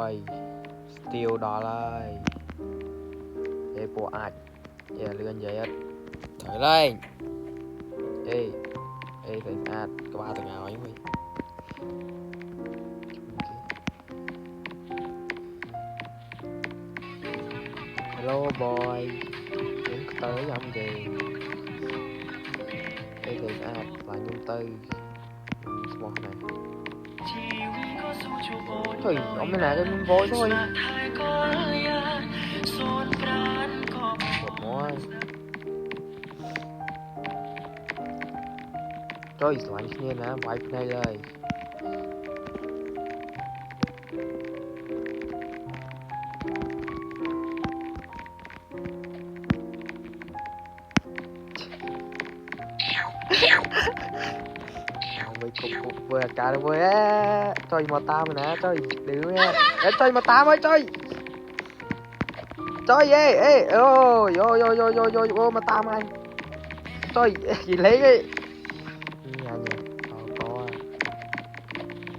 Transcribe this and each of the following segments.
boy Steel đó lại ê bộ ạch ê lươn vậy á thổi lên ê ê thầy ạch có ba thằng nào ấy mày hello boy những tới ông gì ê thầy ạch là nhung tư smart này trời ông này là cái vội thôi một mối trời lạnh kia nè wipe nàyเลยmày cục vừa cả rồi vừa á trời mà tao mày nè trời đứa nha trời mà tao ơi trời trời ê ôi ôi ôi ôi ôi ôi ôi mà tao anh trời gì lấy cái nhà nhà có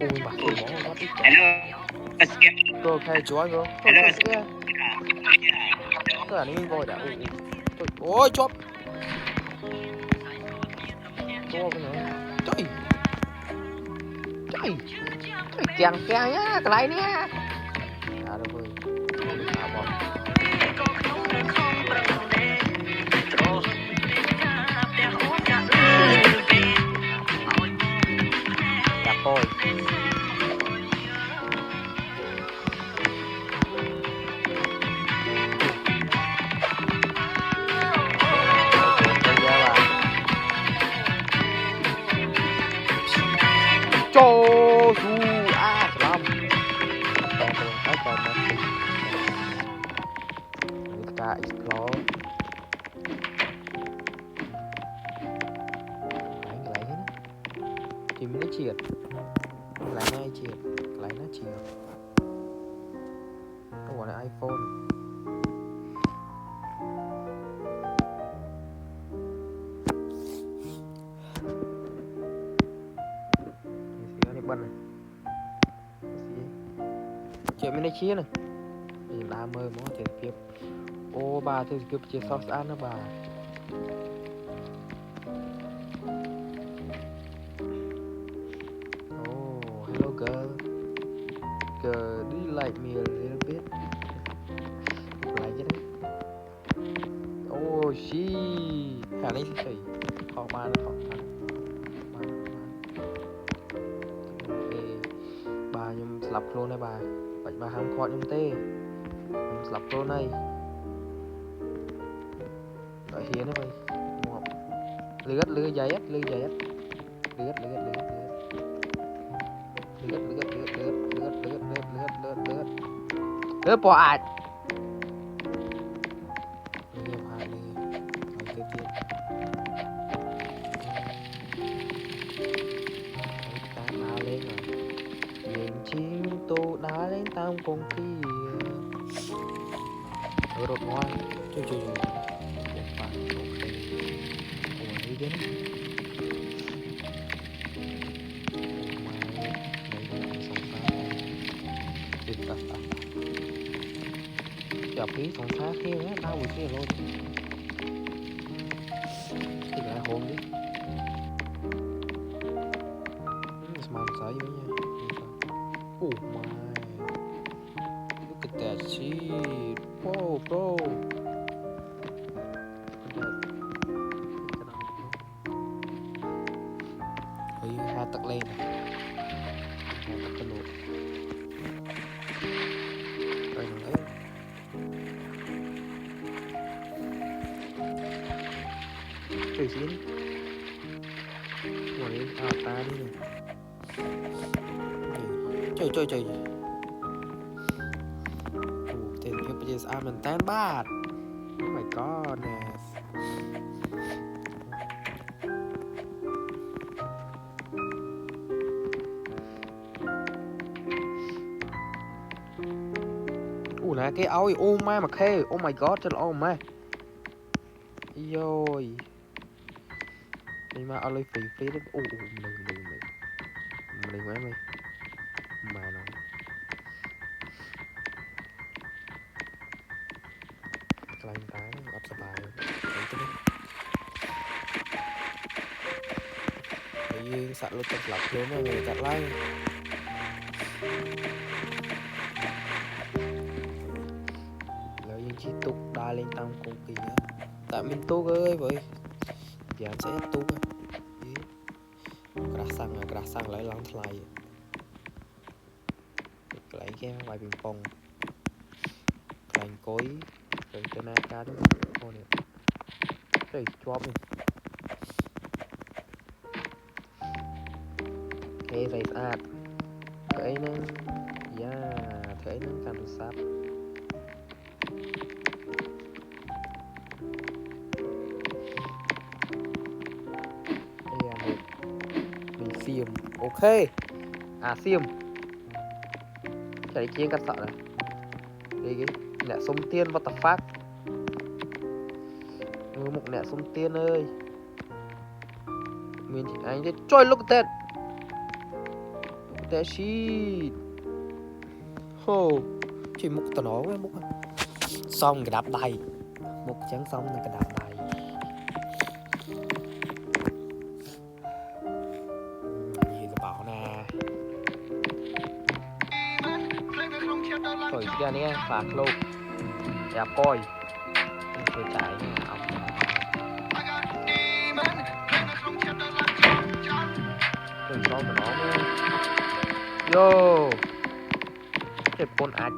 ui mà cái món nó ít bro okay join bro cái này vô đã ôi chóp chóp cái nữa trời trời trời kèn kèn nhá cái này nhá à đâu rồi à bỏ đẹp thôi cho dù lắm kita explore lại hết thì mình nó triệt lại ngay triệt lại nó triệt nó gọi là iPhone thì bận này chuyện mình nó chia này mình làm mơ món thể tiếp ô bà thì cứ chia sauce ăn đó bà oh hello girl do you like me a little bit like it oh she hà lấy gì họ ba nó họ bà nhung sập luôn đấy bà vậy bà ham khó nhung tê nhung sập luôn này đợi hiến đấy vậy lướt giấy á lướt bỏ ạt nhiều hại đi tiếp tiếp ta đã lên rồi nhìn chim tô đã lên tam con kia ở đột ngoan chơi bạn ok ủa đi đến chọc phí còn xa kia á tao vừa kia luôn thì lại hồn đi smart sấy với nha oh my look at that shit whoa bro hai tật lên hai tật cái nụ rồi thằng ấy chơi xíu đi ngồi đi ta đi chơi tiền cái bây giờ mình tan bát oh my god nè nè cái ôi oh my mà khê oh my god cho nó oh my rồi mình mà ơi free đấy mình quá mày mà nó อดสบายยืนสัตว์รถจักรหลับเยอะมากเลยจัดไล่แล้วยังชี้tục đa lên tăng cùng kỳ á tại mình tục ơi vậy giờ sẽ tục áกระสังไหลลังทลายไหลแค่วายปิงปองไหลโกยrồi tên ai cá đúng không nè rồi chóp đi thế giấy sạch thế nên thế nên càng được sắp đây là một mình xiêm ok xiêm cái kia cắt sợ này đây cái nẹ sông tiên what the fuck một nẹ sông tiên ơi mình chỉ anh đấy trôi look at that shit oh chỉ múc tao nó cái múc xong cái đạp đầy múc trắng xong là cái đạp đầy gì là bảo nè rồi cái này phạt luôn đẹp coi chơi chạy ông rồi sau của nó vô cái con ách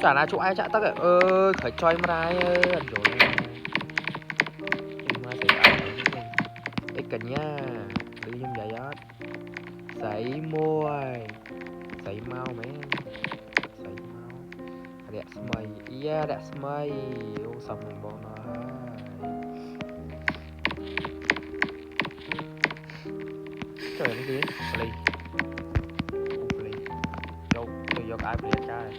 chả là chỗ ai chả tắc ơi khởi choi mai ơi ăn rồi mà sẽ ăn cái cần nha đi nhưng vậy á sấy môi sấy mau mấy sấy mau đẹp mày yeah đẹp mày ô xong mình bọn nó trời cái gì play đâu tôi vô ai play trai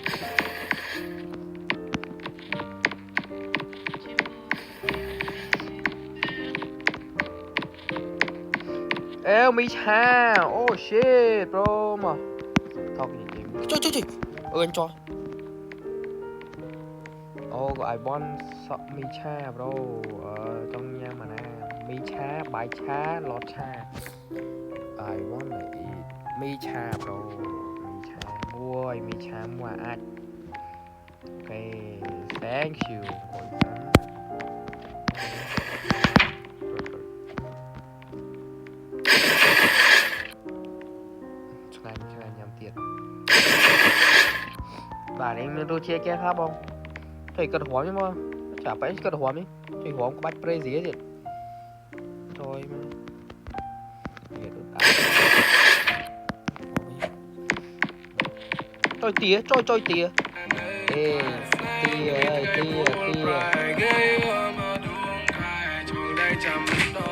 ê mi cha oh shit bro mà thật gì trời ơi anh cho có ai bon sợ mi cha bro ở trong nhà mà nè mi cha bài cha lót cha ai bon này mi cha bro mi cha mua mi cha mua ad ok thank you cho anh nhầm tiền bà đấy nên tôi chia kia khác không thầy cần hóa chứ mà chả phải cần hóa ấy thầy hóa có bách pre gì hết rồi mà trôi tía ê tía ơi tía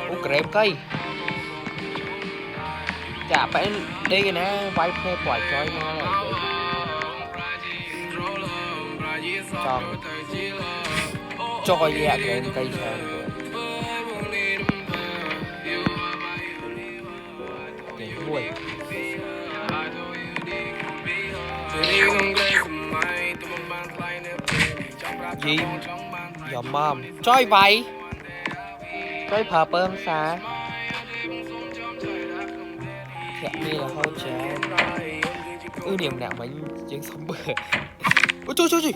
ô krem cây chả phải đây cái nè vay phê quải trôi mà lại trôi lẹ krem cây sao buổi gì dòm mom trôi vậy trôi phở bơm xa thiệt đi là hơi trẻ điểm nào mà chuyến sống bờ ôi trời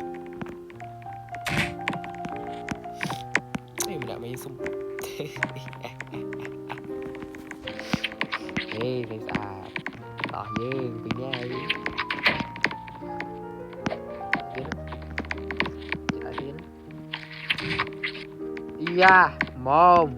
điểm nào mà sống ê đây đỏ dương từ nha yeah mom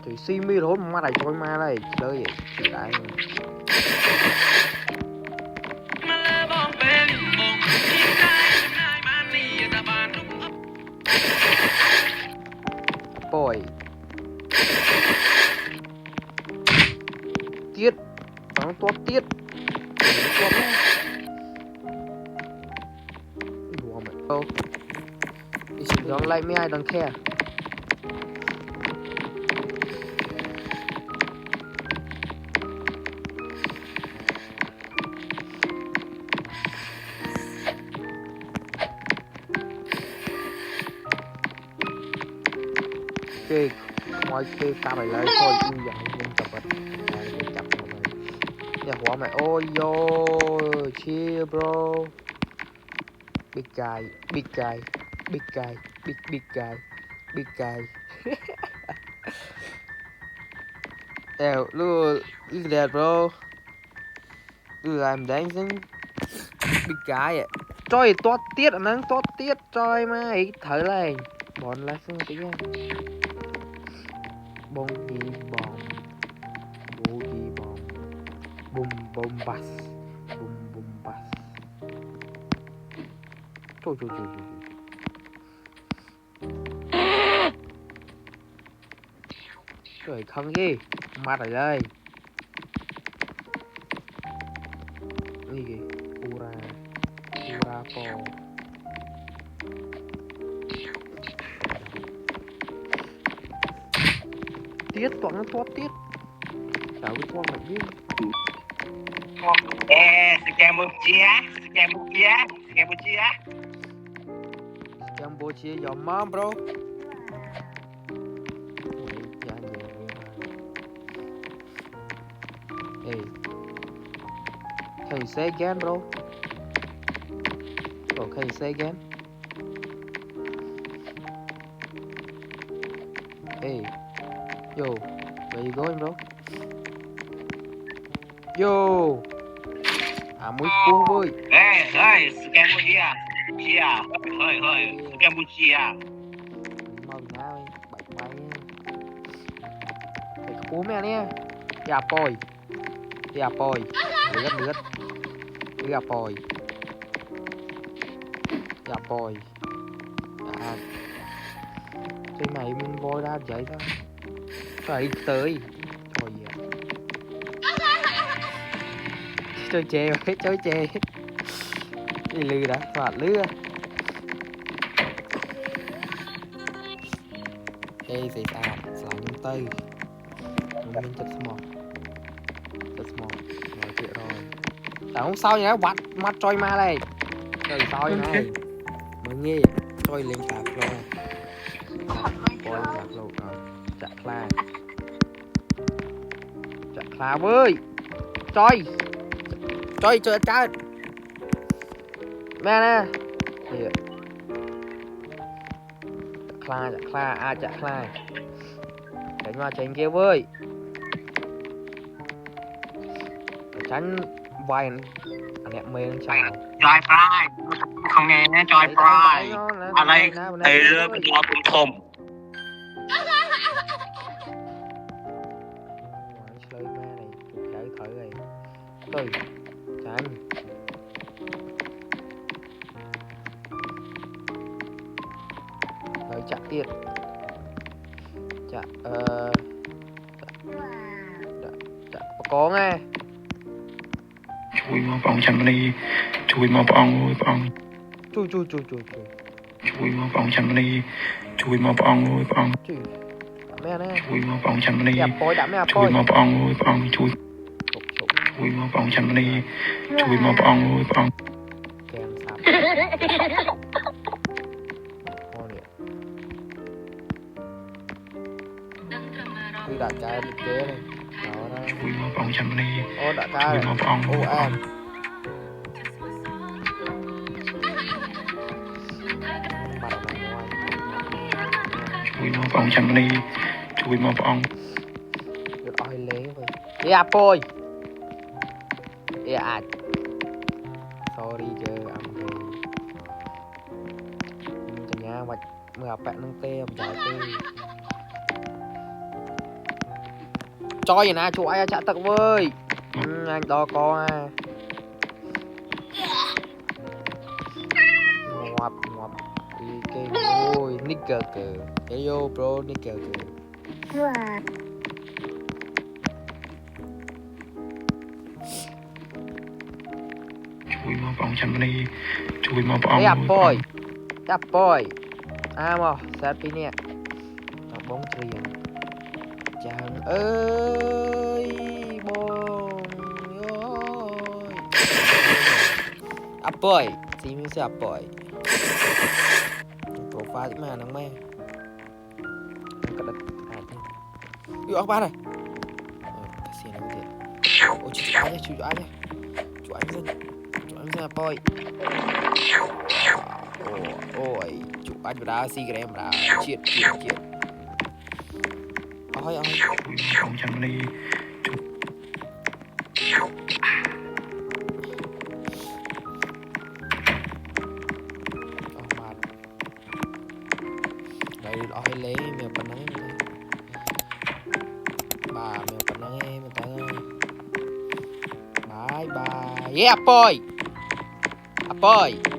thì simi thôi mà lại trôi ma đây chơi vậy chị đại bồi tiết nó toát tiết bro. If you don't like me, I don't care. Okay, mọi cái cam này lấy thôi, ui giời, không chập vật, chập rồi. Nhà hóa mày, ôi yo, chill bro. Big guy, big guy, big guy, big guy, big guy. Look at that, bro. Look, I'm dancing. Big guy. Trời, toát tiết, nắng toát tiết, trời mày, thở lên. Bọn lá xương tí nha. Boogie bomb, boogie bomb, boom boom bass, boom boom bass. Trời. Trời không gì, mặt ở đây. Gì kì, ura po. Tiết toàn nó thoát tiết. Chào cái con mày biết. Cambodia, your mom, bro. Hey, can you say again, bro? Bro, can you say again? Hey, yo, where you going, bro? Yo, muốn cuốn vui. Hey, Cambodia, Cambodia. Mau nào, bậy bay. Phải cuốn mẹ nè. Dạ poi, lướt. Dạ poi. Cái mày mình voi ra vậy thôi. Phải tới. Thôi vậy. Chơi chê. Đi lư đã, phạt lư. Ê, gì sao? Sao nhung tây. Mình chất smart. Nói chuyện rồi. Sao không sao nhá, bắt mắt trôi ma này. Trời sao này. Mới nghe trôi lên cả rồi. Coi cả rồi. Chạ khla với. Trôi chơi. Mẹ nè. Kìa. Chạ khla. Đánh vào tránh kia với. Tránh vai anh em mê chào. Joy Pride, không nghe nhé, Joy Pride. Ở đây bên đó cũng thùng. Chơi ma này, chửi thử này. Từ, tránh. Rồi chặt tiệt. Chặt có nghe. Chui mau bong chân đi, chui mau bong ơi bong. Chui. Chui mau bong chân đi, chui mau bong ơi bong. Mẹ nè. Chui mau bong chân đi, Dạ bôi đã mẹ chui bôi. mau bong ơi bong chui. Chui mau bong chân đi, chui mau bong ơi bong. Kèm sạp. Khi đặt cái kế này. Chui mau bong chân đi, Ô đã ca chui mau bong ơi bong. Chui mau bong chân đi, chui mau bong. Được oi lé vậy. Dạ bôi. Dạ. Sorry chứ anh thì. Chẳng nhá mà gặp bạn nâng tê ông giải tê. Cho vậy nè, chú ai chạ tật với. Anh to co à. Ngoạp. Cái ôi, nigger kìa. Hey yo bro, nigger kìa. Chui mau bong chân đi, chui mau bong Dạ ơi bôi. bong. Cặp bòi mà sát pi nè bóng thuyền chàng ơi bóng ơi Apoy si mình sẽ apoy profile mà nắng mê cái đất đi ở ba này cái xe nó gì ôi chú ai nhá chú ai nhá chú anh dân apoy ôi chú anh ra si cái em ra chết ôi chui mà bóng chẳng đi đây ôi lấy mèo bắn nắng bà mèo bắn nắng em người ta bye bye yeah boy boy